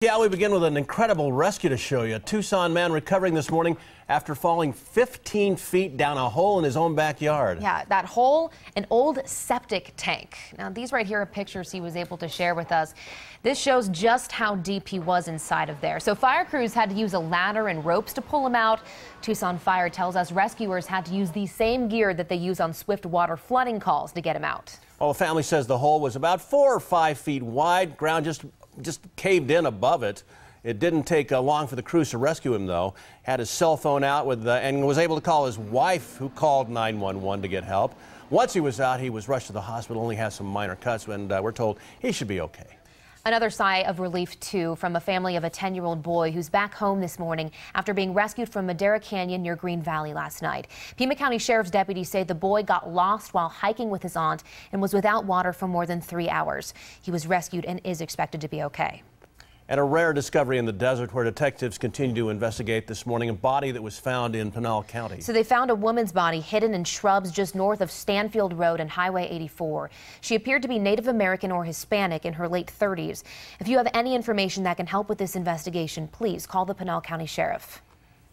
Yeah, we begin with an incredible rescue to show you. A Tucson man recovering this morning after falling 15 feet down a hole in his own backyard. Yeah, that hole, an old septic tank. Now, these right here are pictures he was able to share with us. This shows just how deep he was inside of there. So fire crews had to use a ladder and ropes to pull him out. Tucson Fire tells us rescuers had to use the same gear that they use on swift water flooding calls to get him out. Well, the family says the hole was about 4 or 5 feet wide. Ground just caved in above it. It didn't take long for the crews to rescue him, though. Had his cell phone out and was able to call his wife, who called 911 to get help. Once he was out, he was rushed to the hospital. Only has some minor cuts, and we're told he should be okay. Another sigh of relief, too, from a family of a 10-year-old boy who's back home this morning after being rescued from Madera Canyon near Green Valley last night. Pima County Sheriff's deputies say the boy got lost while hiking with his aunt and was without water for more than 3 hours. He was rescued and is expected to be okay. And a rare discovery in the desert where detectives continue to investigate this morning, a body that was found in Pinal County. So they found a woman's body hidden in shrubs just north of Stanfield Road and Highway 84. She appeared to be Native American or Hispanic in her late 30s. If you have any information that can help with this investigation, please call the Pinal County Sheriff.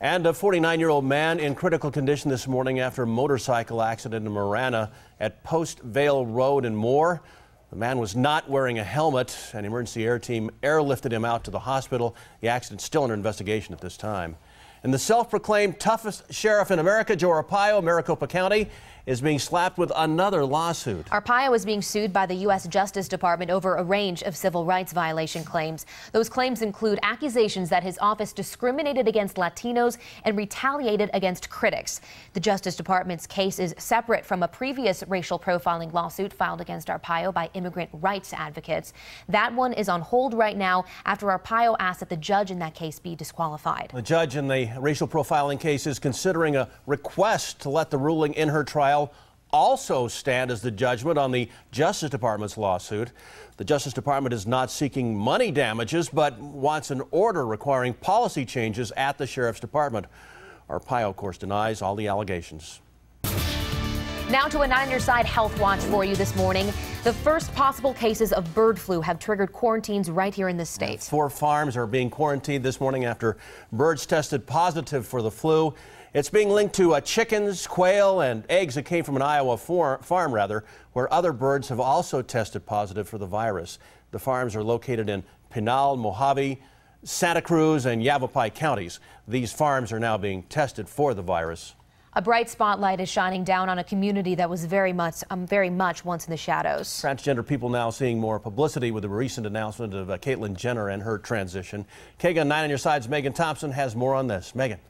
And a 49-year-old man in critical condition this morning after a motorcycle accident in Marana at Post Vale Road and Moore. The man was not wearing a helmet. An emergency air team airlifted him out to the hospital. The accident's still under investigation at this time. And the self-proclaimed toughest sheriff in America, Joe Arpaio, Maricopa County, is being slapped with another lawsuit. Arpaio is being sued by the U.S. Justice Department over a range of civil rights violation claims. Those claims include accusations that his office discriminated against Latinos and retaliated against critics. The Justice Department's case is separate from a previous racial profiling lawsuit filed against Arpaio by immigrant rights advocates. That one is on hold right now after Arpaio asked that the judge in that case be disqualified. The judge in the racial profiling case is considering a request to let the ruling in her trial also stand as the judgment on the Justice Department's lawsuit. The Justice Department is not seeking money damages, but wants an order requiring policy changes at the Sheriff's Department. Arpaio, of course, denies all the allegations. Now to a 9 on Your Side health watch for you this morning. The first possible cases of bird flu have triggered quarantines right here in the state. 4 farms are being quarantined this morning after birds tested positive for the flu. It's being linked to chickens, quail, and eggs that came from an Iowa farm, where other birds have also tested positive for the virus. The farms are located in Pinal, Mojave, Santa Cruz, and Yavapai counties. These farms are now being tested for the virus. A bright spotlight is shining down on a community that was very much once in the shadows. Transgender people now seeing more publicity with the recent announcement of Caitlyn Jenner and her transition. KGUN-9 on Your Side's Megan Thompson has more on this. Megan.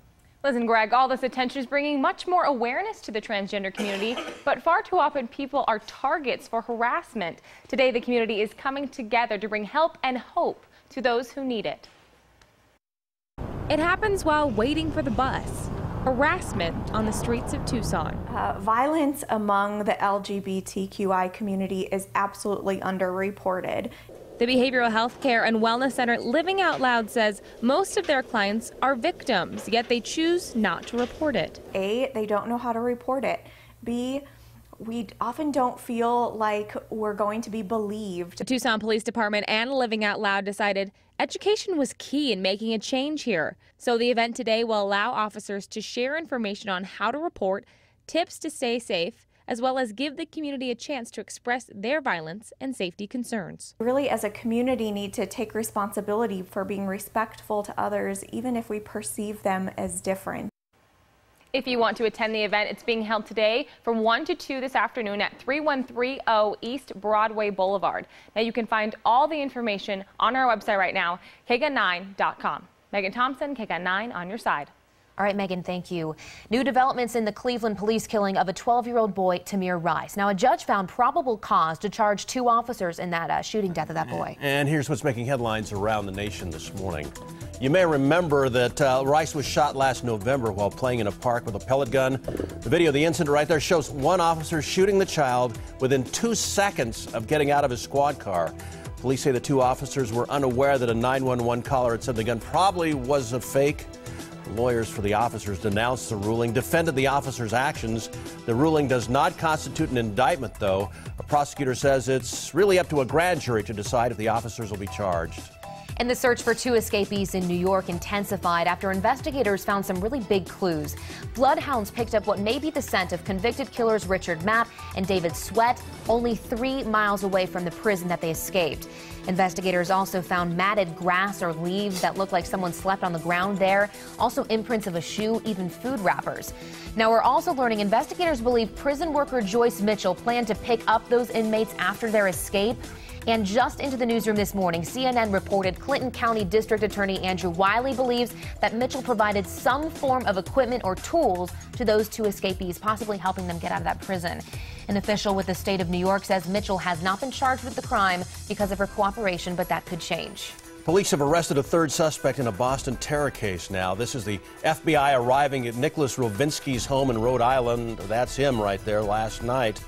Listen, Greg, all this attention is bringing much more awareness to the transgender community, but far too often people are targets for harassment. Today, the community is coming together to bring help and hope to those who need it. It happens while waiting for the bus. Harassment on the streets of Tucson. Violence among the LGBTQI community is absolutely underreported. The Behavioral Health Care and Wellness Center Living Out Loud says most of their clients are victims, yet they choose not to report it. A, they don't know how to report it. B, we often don't feel like we're going to be believed. The Tucson Police Department and Living Out Loud decided education was key in making a change here. So the event today will allow officers to share information on how to report, tips to stay safe, as well as give the community a chance to express their violence and safety concerns. Really, as a community, need to take responsibility for being respectful to others, even if we perceive them as different. If you want to attend the event, it's being held today from 1 to 2 this afternoon at 3130 East Broadway Boulevard. Now you can find all the information on our website right now, KGUN9.com. Megan Thompson, KGUN9 on Your Side. All right, Megan, thank you. New developments in the Cleveland police killing of a 12-year-old boy, Tamir Rice. Now, a judge found probable cause to charge 2 officers in that shooting death of that boy. And here's what's making headlines around the nation this morning. You may remember that Rice was shot last November while playing in a park with a pellet gun. The video of the incident right there shows one officer shooting the child within 2 seconds of getting out of his squad car. Police say the 2 officers were unaware that a 911 caller had said the gun probably was a fake. Lawyers for the officers denounced the ruling, defended the officers' actions. The ruling does not constitute an indictment, though. A prosecutor says it's really up to a grand jury to decide if the officers will be charged. And the search for 2 escapees in New York intensified after investigators found some really big clues. Bloodhounds picked up what may be the scent of convicted killers Richard Mapp and David Sweat, only 3 miles away from the prison that they escaped. Investigators also found matted grass or leaves that looked like someone slept on the ground there. Also imprints of a shoe, even food wrappers. Now we're also learning investigators believe prison worker Joyce Mitchell planned to pick up those inmates after their escape. And just into the newsroom this morning, CNN reported Clinton County District Attorney Andrew Wiley believes that Mitchell provided some form of equipment or tools to those 2 escapees, possibly helping them get out of that prison. An official with the state of New York says Mitchell has not been charged with the crime because of her cooperation, but that could change. Police have arrested a 3rd suspect in a Boston terror case now. This is the FBI arriving at Nicholas Rovinsky's home in Rhode Island. That's him right there last night.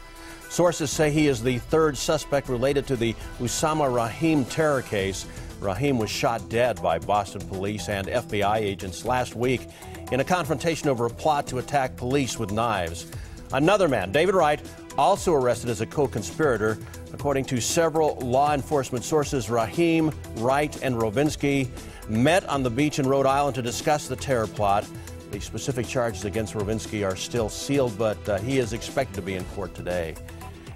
Sources say he is the 3rd suspect related to the Usama Rahim terror case. Rahim was shot dead by Boston police and FBI agents last week in a confrontation over a plot to attack police with knives. Another man, David Wright, also arrested as a co-conspirator. According to several law enforcement sources, Rahim, Wright, and Rovinsky met on the beach in Rhode Island to discuss the terror plot. The specific charges against Rovinsky are still sealed, but he is expected to be in court today.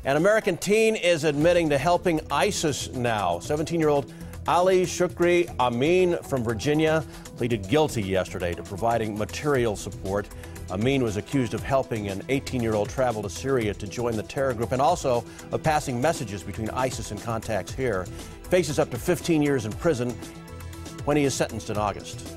An American teen is admitting to helping ISIS now. 17-year-old Ali Shukri Amin from Virginia pleaded guilty yesterday to providing material support. Amin was accused of helping an 18-year-old travel to Syria to join the terror group and also of passing messages between ISIS and contacts here. Faces up to 15 years in prison when he is sentenced in August.